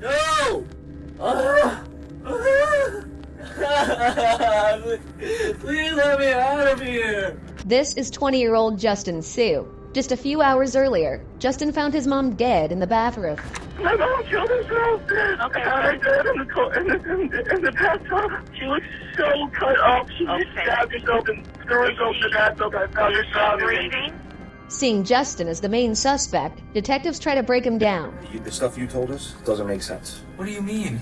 No! Please let me out of here! This is 20-year-old Justin Sue. Just a few hours earlier, Justin found his mom dead in the bathroom. My mom killed herself. Okay. I found her dead in the bathtub. She was so cut up. She just stabbed herself and threw herself in the bathtub. I found her sobbing. Seeing Justin as the main suspect, detectives try to break him down. The stuff you told us doesn't make sense. What do you mean?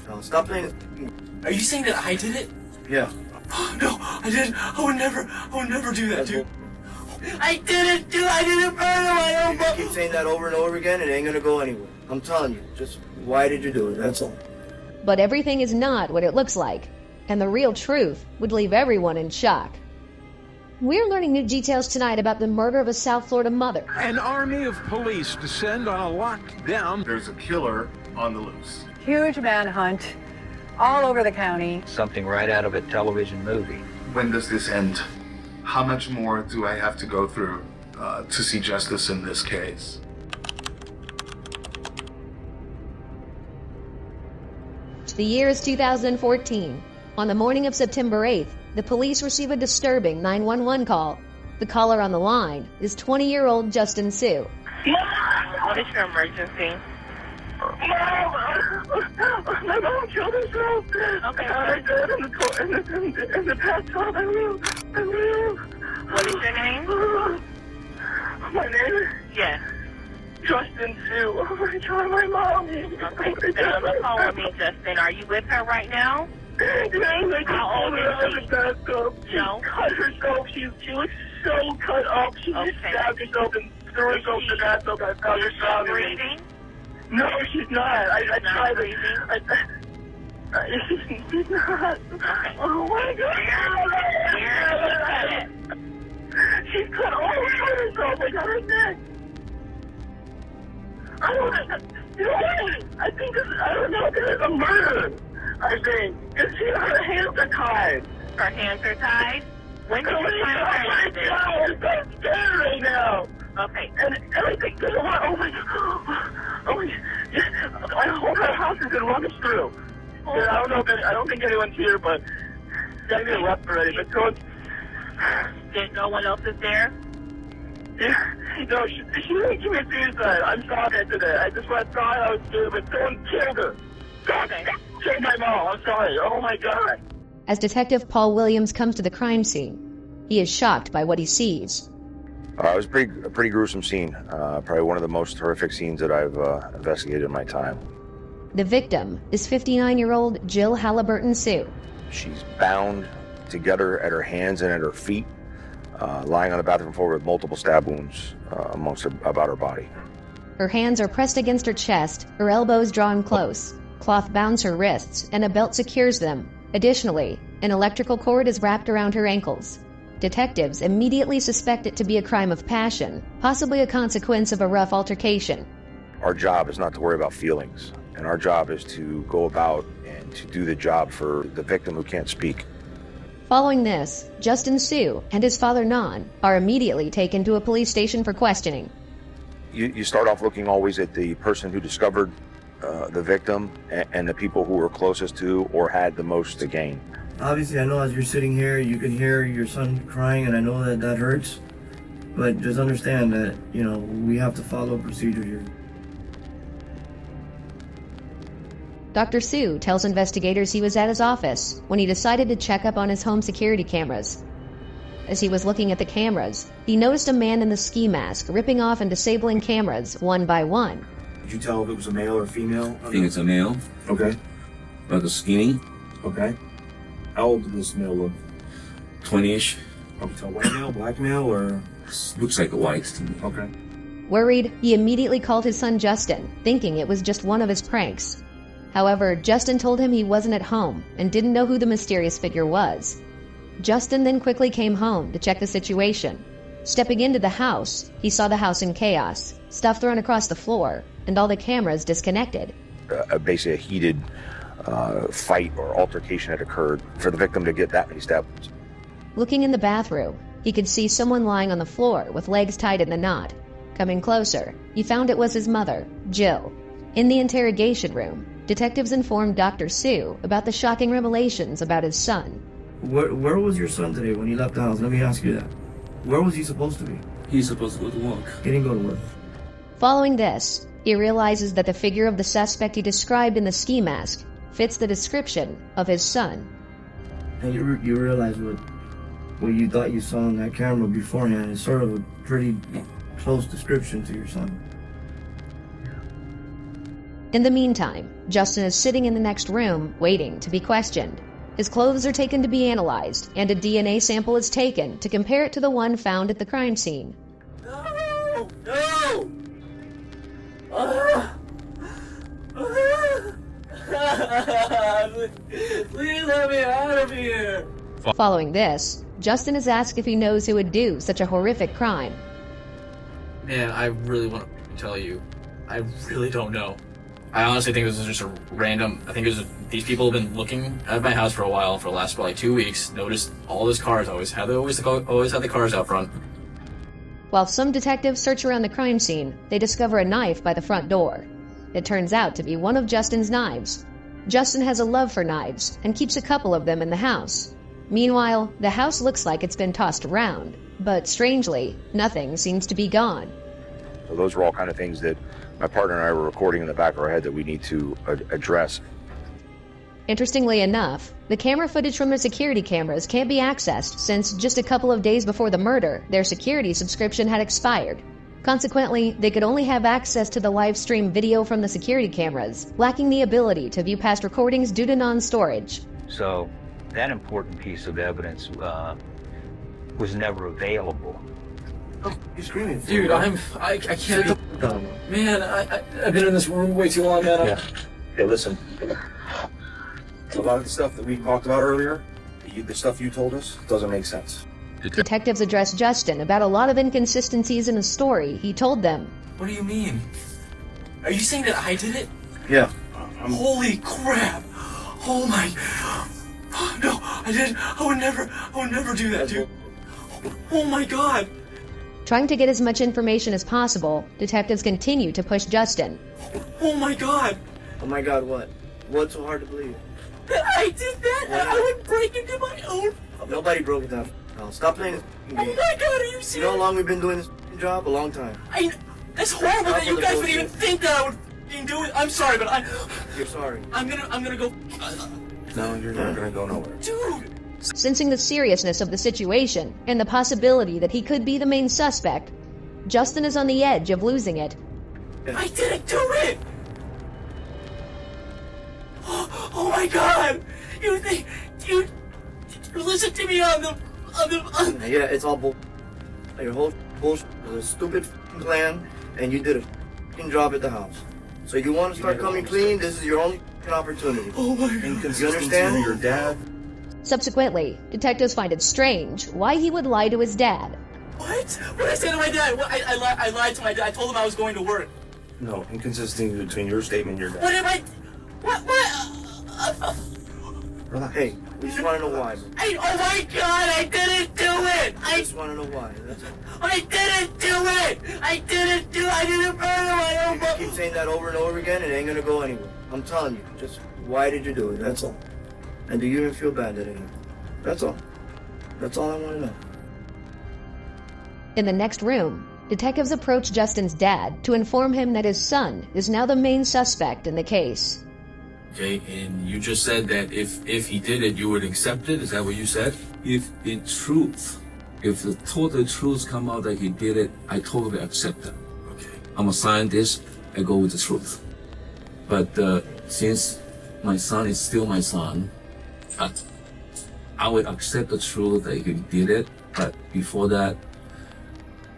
No, stop playing. Are you saying that I did it? Yeah. No, I didn't. I would never do that, dude. I didn't do it. I didn't murder my own mom. Keep saying that over and over again, it ain't gonna go anywhere. I'm telling you, just why did you do it? That's all. But everything is not what it looks like, and the real truth would leave everyone in shock. We're learning new details tonight about the murder of a South Florida mother. An army of police descend on a lockdown. There's a killer on the loose. Huge manhunt all over the county. Something right out of a television movie. When does this end? How much more do I have to go through to see justice in this case? The year is 2014. On the morning of September 8th, the police receive a disturbing 911 call. The caller on the line is 20-year-old Justin Sue. What is your emergency? My mom killed herself. Okay. I found her dead in the bathtub. I will. What is your name? My name? Yes. Justin Sue. Oh my God, my mom. Okay, so call me, Justin. Are you with her right now? Yes, how old is she? No. She cut herself. She was so cut up. She just stabbed herself and threw herself in the bathtub. I found her sobbing. Breathing? No, she's not. I tried breathing. She's not. Okay. Oh my God. She's cut all over herself. I got her neck. I don't know, this is a murder. I think. Her hands are tied. Her hands are tied? When did you find her hands? I'm so scared right now. Okay. And everything goes on. Oh my God. I hope that house is gonna run us through. I don't think anyone's here, but maybe they left already. But don't. No one else is there? Yeah. No, she didn't commit suicide. I'm sorry today. I just thought I was good, but someone killed her. Okay. Killed my mom. I'm sorry. Oh my God. As Detective Paul Williams comes to the crime scene, he is shocked by what he sees. It was a pretty gruesome scene. Probably one of the most horrific scenes that I've investigated in my time. The victim is 59-year-old Jill Halliburton Sue. She's bound together at her hands and at her feet, lying on the bathroom floor with multiple stab wounds about her body. Her hands are pressed against her chest, her elbows drawn close. Cloth bounds her wrists, and a belt secures them. Additionally, an electrical cord is wrapped around her ankles. Detectives immediately suspect it to be a crime of passion, possibly a consequence of a rough altercation. Our job is not to worry about feelings, and our job is to go about and to do the job for the victim who can't speak. Following this, Justin Sue and his father Nan are immediately taken to a police station for questioning. You start off looking always at the person who discovered the victim and the people who were closest to or had the most to gain. Obviously, I know as you're sitting here, you can hear your son crying, and I know that hurts. But just understand that, we have to follow procedure here. Dr. Sue tells investigators he was at his office when he decided to check up on his home security cameras. As he was looking at the cameras, he noticed a man in the ski mask ripping off and disabling cameras one by one. Did you tell if it was a male or a female? I think it's a male. Okay. Rather skinny. Okay. How old did this male look? 20-ish. Can you tell white male, black male, or? Looks like a white to me. Okay. Worried, he immediately called his son Justin, thinking it was just one of his pranks. However, Justin told him he wasn't at home and didn't know who the mysterious figure was. Justin then quickly came home to check the situation. Stepping into the house, he saw the house in chaos, stuff thrown across the floor, and all the cameras disconnected. Basically a heated fight or altercation had occurred for the victim to get that many stab wounds. Looking in the bathroom, he could see someone lying on the floor with legs tied in a knot. Coming closer, he found it was his mother, Jill. In the interrogation room, detectives informed Dr. Sue about the shocking revelations about his son. Where was your son today when he left the house? Let me ask you that. Where was he supposed to be? He's supposed to go to work. He didn't go to work. Following this, he realizes that the figure of the suspect he described in the ski mask fits the description of his son. And you realize what you thought you saw on that camera beforehand is sort of a pretty close description to your son. In the meantime, Justin is sitting in the next room waiting to be questioned. His clothes are taken to be analyzed, and a DNA sample is taken to compare it to the one found at the crime scene. No! No! Please let me out of here! Following this, Justin is asked if he knows who would do such a horrific crime. Man, I really want to tell you, I really don't know. I honestly think this is just a random. I think these people have been looking at my house for a while, for the last probably 2 weeks. Noticed all these cars. Always have the cars out front. While some detectives search around the crime scene, they discover a knife by the front door. It turns out to be one of Justin's knives. Justin has a love for knives and keeps a couple of them in the house. Meanwhile, the house looks like it's been tossed around, but strangely, nothing seems to be gone. So those were all kind of things that my partner and I were recording in the back of our head that we need to address. Interestingly enough, the camera footage from their security cameras can't be accessed since just a couple of days before the murder, their security subscription had expired. Consequently, they could only have access to the live stream video from the security cameras, lacking the ability to view past recordings due to non-storage. So that important piece of evidence was never available. Oh, you're screaming. Dude, I can't. Man, I've been in this room way too long, man. Yeah. Hey, listen. A lot of the stuff that we talked about earlier, the stuff you told us, doesn't make sense. Detectives addressed Justin about a lot of inconsistencies in his story he told them. What do you mean? Are you saying that I did it? Yeah. Holy crap! Oh my... No, I didn't. I would never do that, dude. Oh my god! Trying to get as much information as possible, detectives continue to push Justin. Oh my god! Oh my god, what? What's so hard to believe? I did that! What? I would break into my own... Nobody broke it down. No, stop playing this game. Oh my god, are you serious? You know how long we've been doing this job? A long time. That's horrible that you guys would even think that I would do it. I'm sorry, but You're sorry. I'm gonna go... No, you're not gonna go nowhere. Dude! Sensing the seriousness of the situation and the possibility that he could be the main suspect, Justin is on the edge of losing it. I didn't do it! Oh my god! You listen to me on the... Yeah, it's all bull. Your whole bullshit was a stupid plan, and you did a f***ing job at the house. So you want to start coming clean, this is your only opportunity. Oh my god. You understand? Your dad. Subsequently, detectives find it strange why he would lie to his dad. What? What did I say to my dad? I lied to my dad. I told him I was going to work. No, inconsistency between your statement and your dad. What am I... What? Hey, we just want to know why. Oh my god, I didn't do it! I just want to know why, that's all. I didn't do it! I didn't murder my own You keep saying that over and over again, it ain't gonna go anywhere. I'm telling you, just why did you do it, that's all. And do you even feel bad that it happened? That's all. That's all I want to know. In the next room, detectives approach Justin's dad to inform him that his son is now the main suspect in the case. Okay, and you just said that if he did it, you would accept it? Is that what you said? If the total truth come out that he did it, I totally accept it. Okay. I'm a scientist, I go with the truth. But since my son is still my son, I would accept the truth that he did it, but before that,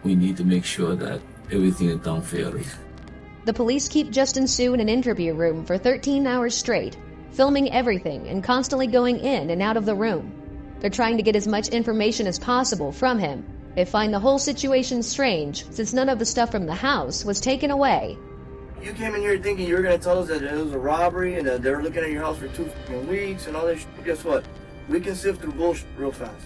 we need to make sure that everything is done fairly. The police keep Justin Sue in an interview room for 13 hours straight, filming everything and constantly going in and out of the room. They're trying to get as much information as possible from him. They find the whole situation strange since none of the stuff from the house was taken away. You came in here thinking you were going to tell us that it was a robbery and that they were looking at your house for 2 weeks and all this shit. Guess what? We can sift through bullshit real fast.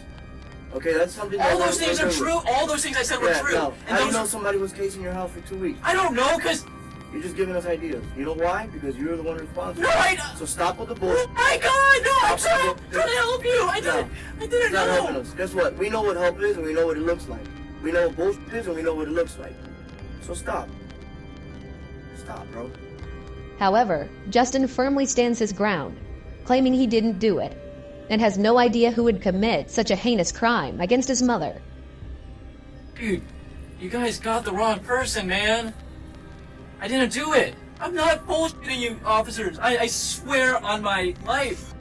Okay, that's something that... All those things are true. All those things I said were true. No. And How do you know somebody was casing your house for 2 weeks? I don't know, because You're just giving us ideas. You know why? Because you're the one responsible. No, I don't. So stop with the bullshit. Oh my God! No, I'm trying to help you. I didn't It's not helping know. us. Guess what? We know what help is and we know what it looks like. We know what bullshit is and we know what it looks like. So stop. Stop, bro. However, Justin firmly stands his ground, claiming he didn't do it, and has no idea who would commit such a heinous crime against his mother. Dude, you guys got the wrong person, man. I didn't do it. I'm not bullshitting you, officers. I swear on my life.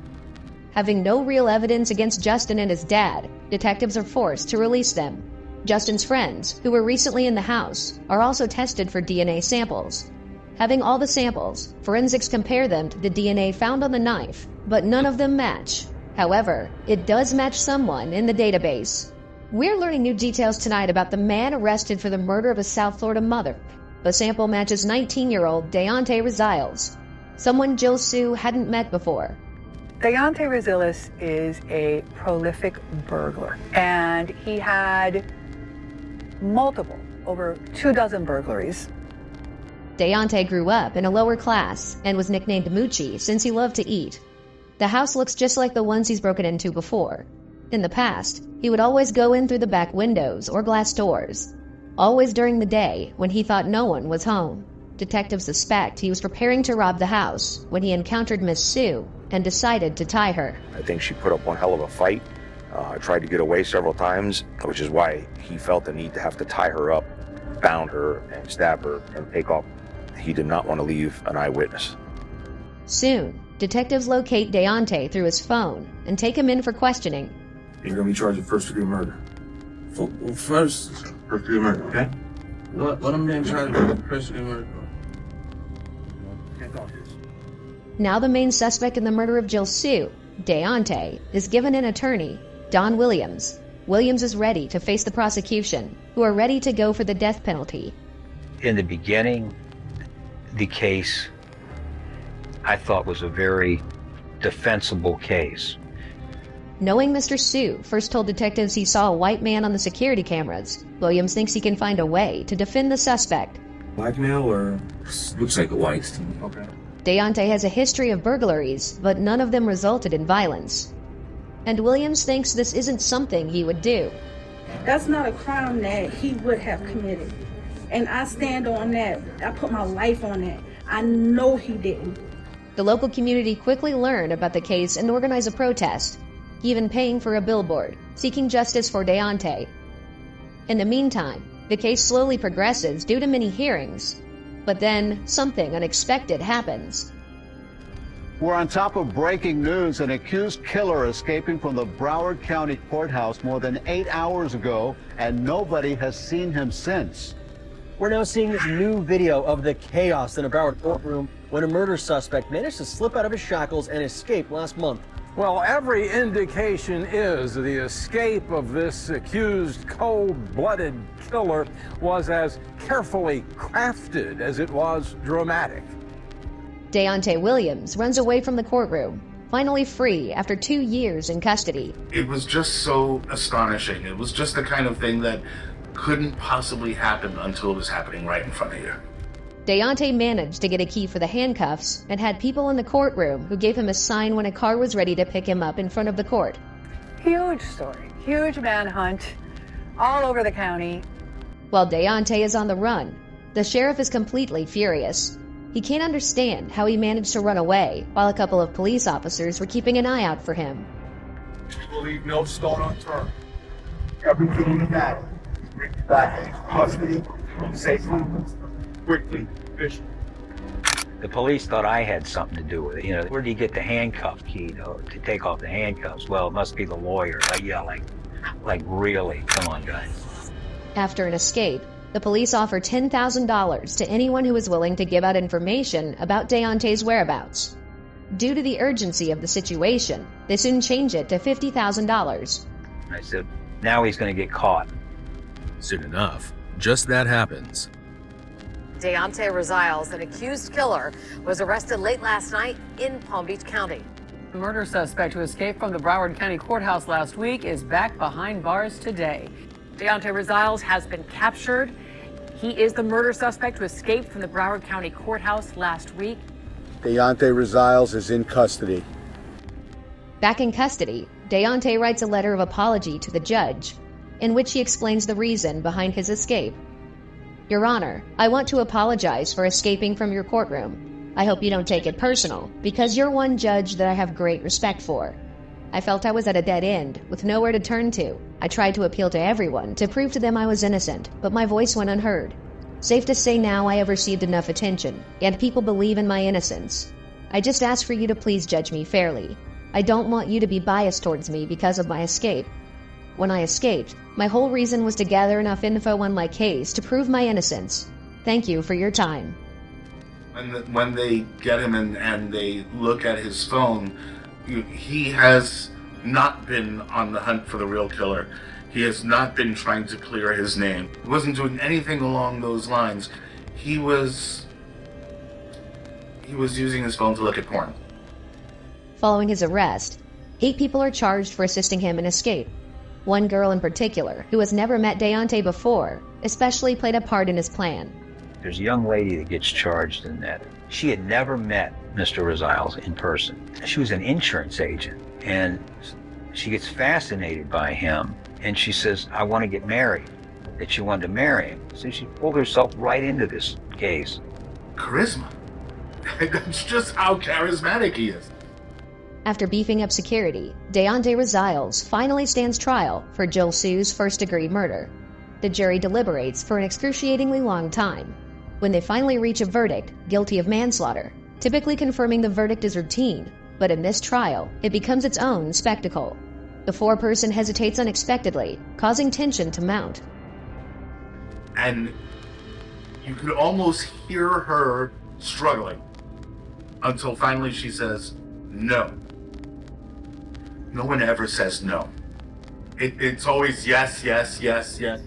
Having no real evidence against Justin and his dad, detectives are forced to release them. Justin's friends, who were recently in the house, are also tested for DNA samples. Having all the samples, forensics compare them to the DNA found on the knife, but none of them match. However, it does match someone in the database. We're learning new details tonight about the man arrested for the murder of a South Florida mother. The sample matches 19-year-old Deontay Rosiles, someone Jill Sue hadn't met before. Deontay Rosiles is a prolific burglar, and he had over 24 burglaries. Deontay grew up in a lower class and was nicknamed Moochie since he loved to eat. The house looks just like the ones he's broken into before. In the past, he would always go in through the back windows or glass doors, always during the day when he thought no one was home. Detectives suspect he was preparing to rob the house when he encountered Miss Sue and decided to tie her. I think she put up one hell of a fight, tried to get away several times, which is why he felt the need to have to tie her up, bound her, and stab her and take off. He did not want to leave an eyewitness. Soon, detectives locate Deontay through his phone and take him in for questioning. You're going to be charged with first-degree murder. First-degree murder, okay? What am I being charged with first-degree murder? Now the main suspect in the murder of Jill Sue, Deontay, is given an attorney, Don Williams. Williams is ready to face the prosecution, who are ready to go for the death penalty. In the beginning, the case I thought was a very defensible case. Knowing Mr. Sue first told detectives he saw a white man on the security cameras, Williams thinks he can find a way to defend the suspect. Black male or looks like a white to me. Okay. Deontay has a history of burglaries, but none of them resulted in violence. And Williams thinks this isn't something he would do. That's not a crime that he would have committed. And I stand on that. I put my life on that. I know he didn't. The local community quickly learned about the case and organized a protest, even paying for a billboard, seeking justice for Deontay. In the meantime, the case slowly progresses due to many hearings. But then, something unexpected happens. We're on top of breaking news. An accused killer escaping from the Broward County Courthouse more than 8 hours ago, and nobody has seen him since. We're now seeing this new video of the chaos in a Broward courtroom when a murder suspect managed to slip out of his shackles and escape last month. Well, every indication is the escape of this accused cold-blooded killer was as carefully crafted as it was dramatic. Deontay Williams runs away from the courtroom, finally free after 2 years in custody. It was just so astonishing. It was just the kind of thing that couldn't possibly happen until it was happening right in front of you. Deontay managed to get a key for the handcuffs and had people in the courtroom who gave him a sign when a car was ready to pick him up in front of the court. Huge story. Huge manhunt all over the county. While Deontay is on the run, the sheriff is completely furious. He can't understand how he managed to run away while a couple of police officers were keeping an eye out for him. We'll leave no stone unturned. Everything we got, bring it back into custody, safely, quickly, efficiently. The police thought I had something to do with it. You know, where did he get the handcuff key to take off the handcuffs? Well, it must be the lawyer. Like, yeah, like really? Come on, guys. After an escape, the police offer $10,000 to anyone who is willing to give out information about Deontay's whereabouts. Due to the urgency of the situation, they soon change it to $50,000. I said, now he's going to get caught. Soon enough, just that happens. Deontay Rosiles, an accused killer, was arrested late last night in Palm Beach County. The murder suspect who escaped from the Broward County Courthouse last week is back behind bars today. Deontay Rosiles has been captured. He is the murder suspect who escaped from the Broward County Courthouse last week. Deontay Rosales is in custody. Back in custody, Deontay writes a letter of apology to the judge, in which he explains the reason behind his escape. Your Honor, I want to apologize for escaping from your courtroom. I hope you don't take it personal, because you're one judge that I have great respect for. I felt I was at a dead end, with nowhere to turn to. I tried to appeal to everyone to prove to them I was innocent, but my voice went unheard. Safe to say now I have received enough attention, and people believe in my innocence. I just ask for you to please judge me fairly. I don't want you to be biased towards me because of my escape. When I escaped, my whole reason was to gather enough info on my case to prove my innocence. Thank you for your time. When they get him and they look at his phone, he has not been on the hunt for the real killer. He has not been trying to clear his name. He wasn't doing anything along those lines. He was using his phone to look at porn. Following his arrest, 8 people are charged for assisting him in escape. One girl in particular, who has never met Deontay before, especially played a part in his plan. There's a young lady that gets charged in that. She had never met Mr. Rosales in person. She was an insurance agent, and she gets fascinated by him, and she says, I want to get married, that she wanted to marry him. So she pulled herself right into this case. Charisma. That's just how charismatic he is. After beefing up security, Deontay Rosales finally stands trial for Jill Sue's first-degree murder. The jury deliberates for an excruciatingly long time. When they finally reach a verdict, guilty of manslaughter, typically confirming the verdict is routine, but in this trial, it becomes its own spectacle. The foreperson hesitates unexpectedly, causing tension to mount. And you could almost hear her struggling until finally she says, no. No one ever says no. It's always yes, yes, yes, yes.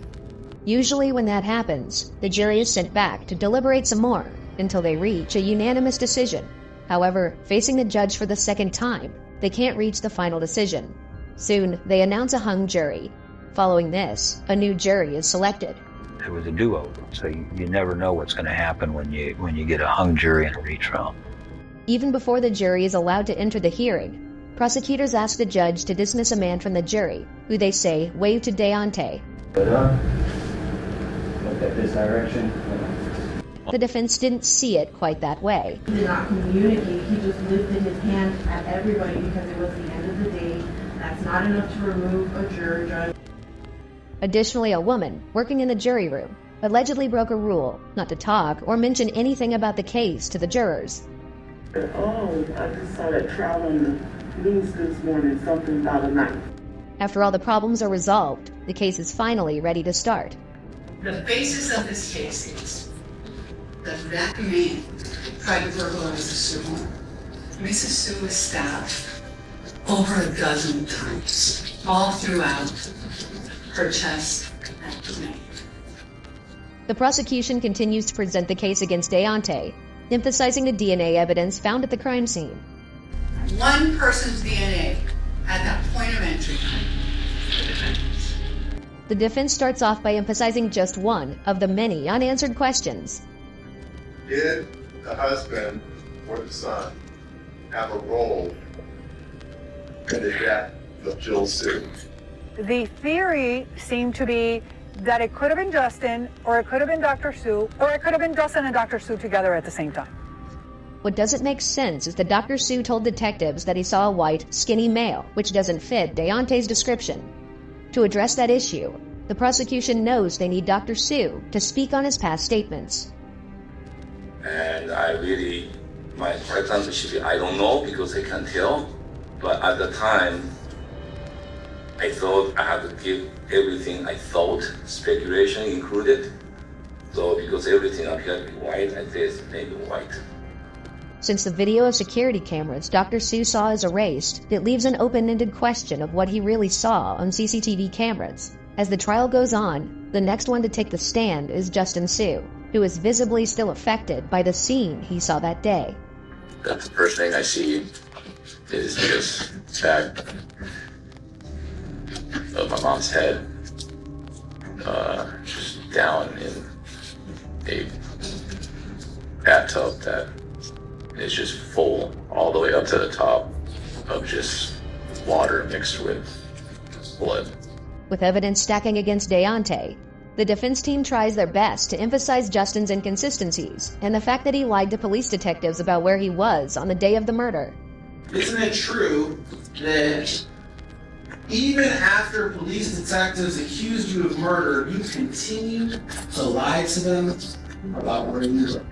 Usually when that happens, the jury is sent back to deliberate some more until they reach a unanimous decision. However, facing the judge for the second time, they can't reach the final decision. Soon, they announce a hung jury. Following this, a new jury is selected. It was a do-over, so you never know what's going to happen when you get a hung jury in a retrial. Even before the jury is allowed to enter the hearing, prosecutors ask the judge to dismiss a man from the jury, who they say waved to Deontay. Look at this direction. The defense didn't see it quite that way. He did not communicate. He just lifted his hand at everybody because it was the end of the day. That's not enough to remove a juror, Judge. Additionally, a woman working in the jury room allegedly broke a rule not to talk or mention anything about the case to the jurors. Oh, I just saw that trial on the news this morning, something about a knife. After all the problems are resolved, the case is finally ready to start. The basis of this case is that man tried to burglarize Sue. Mrs. Sue was stabbed over a dozen times, all throughout her chest and neck. The prosecution continues to present the case against Deontay, emphasizing the DNA evidence found at the crime scene. One person's DNA at that point of entry. The defense starts off by emphasizing just one of the many unanswered questions. Did the husband or the son have a role in the death of Jill Sue? The theory seemed to be that it could have been Justin, or it could have been Dr. Sue, or it could have been Justin and Dr. Sue together at the same time. What doesn't make sense is that Dr. Sue told detectives that he saw a white, skinny male, which doesn't fit Deontay's description. To address that issue, the prosecution knows they need Dr. Sue to speak on his past statements. And I really, my correct answer should be, I don't know because I can't tell. But at the time, I thought I had to give everything I thought, speculation included. So because everything appeared to be white, I said maybe white. Since the video of security cameras Dr. Sue saw is erased, it leaves an open-ended question of what he really saw on CCTV cameras. As the trial goes on, the next one to take the stand is Justin Sue, who is visibly still affected by the scene he saw that day. That's the first thing I see is this bag of my mom's head, just down in a bathtub that is just full all the way up to the top of just water mixed with blood. With evidence stacking against Deontay, the defense team tries their best to emphasize Justin's inconsistencies and the fact that he lied to police detectives about where he was on the day of the murder. Isn't it true that even after police detectives accused you of murder, you continued to lie to them about where you were?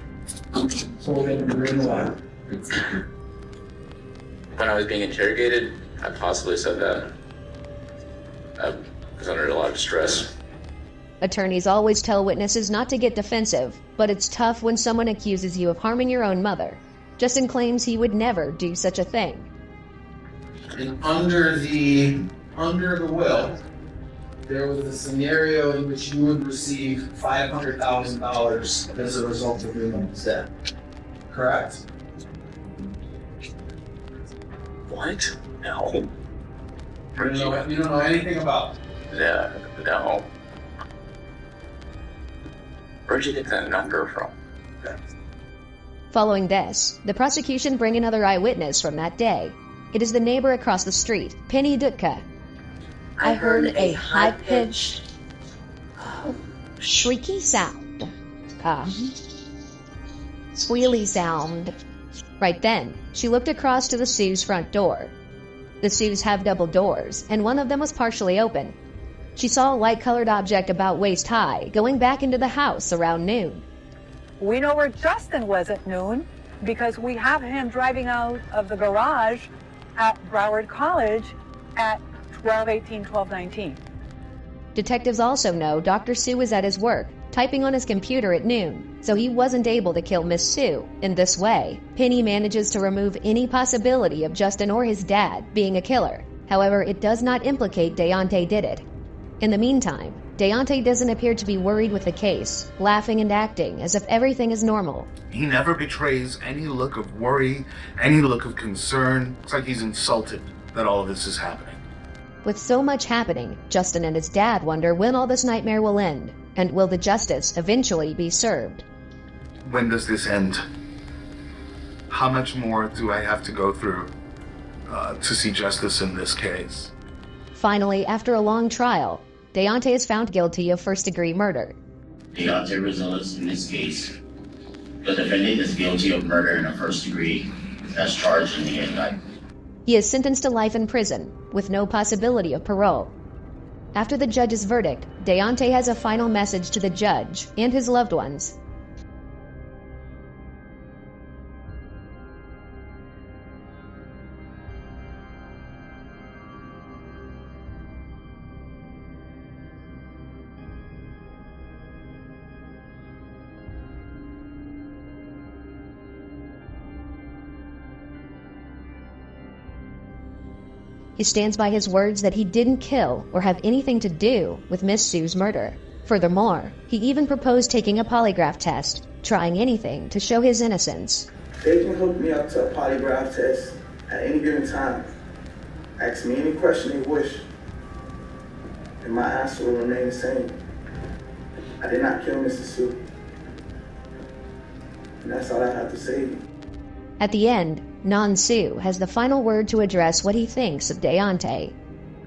When I was being interrogated, I possibly said that. I was under a lot of stress. Attorneys always tell witnesses not to get defensive, but it's tough when someone accuses you of harming your own mother. Justin claims he would never do such a thing. And under the will, there was a scenario in which you would receive $500,000 as a result of your mom's death. Correct? What? No. You don't know anything about it? Yeah, no. Where'd you get that number from? Following this, the prosecution bring another eyewitness from that day. It is the neighbor across the street, Penny Dutka. I heard a high-pitched shrieky sound. Squealy sound. Right then, she looked across to the Sue's front door. The Sue's have double doors, and one of them was partially open. She saw a light-colored object about waist-high going back into the house around noon. We know where Justin was at noon because we have him driving out of the garage at Broward College at 12:18, 12:19. Detectives also know Dr. Sue was at his work, typing on his computer at noon, so he wasn't able to kill Miss Sue. In this way, Penny manages to remove any possibility of Justin or his dad being a killer. However, it does not implicate Deontay did it. In the meantime, Deontay doesn't appear to be worried with the case, laughing and acting as if everything is normal. He never betrays any look of worry, any look of concern. It's like he's insulted that all of this is happening. With so much happening, Justin and his dad wonder when all this nightmare will end, and will the justice eventually be served? When does this end? How much more do I have to go through to see justice in this case? Finally, after a long trial, Deontay is found guilty of first-degree murder. Deontay Rosales, in this case, the defendant is guilty of murder in the first degree as charged in the indictment. He is sentenced to life in prison, with no possibility of parole. After the judge's verdict, Deontay has a final message to the judge and his loved ones. He stands by his words that he didn't kill or have anything to do with Miss Sue's murder. Furthermore, he even proposed taking a polygraph test, trying anything to show his innocence. They can hook me up to a polygraph test at any given time. Ask me any question they wish, and my answer will remain the same. I did not kill Mr. Sue. And that's all I have to say. At the end, Non-Sue has the final word to address what he thinks of Deontay.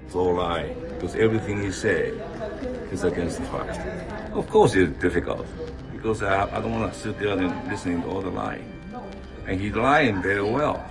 It's all a lie, because everything he said is against the facts. Of course it's difficult, because I don't want to sit there and listening to all the lying. And he's lying very well.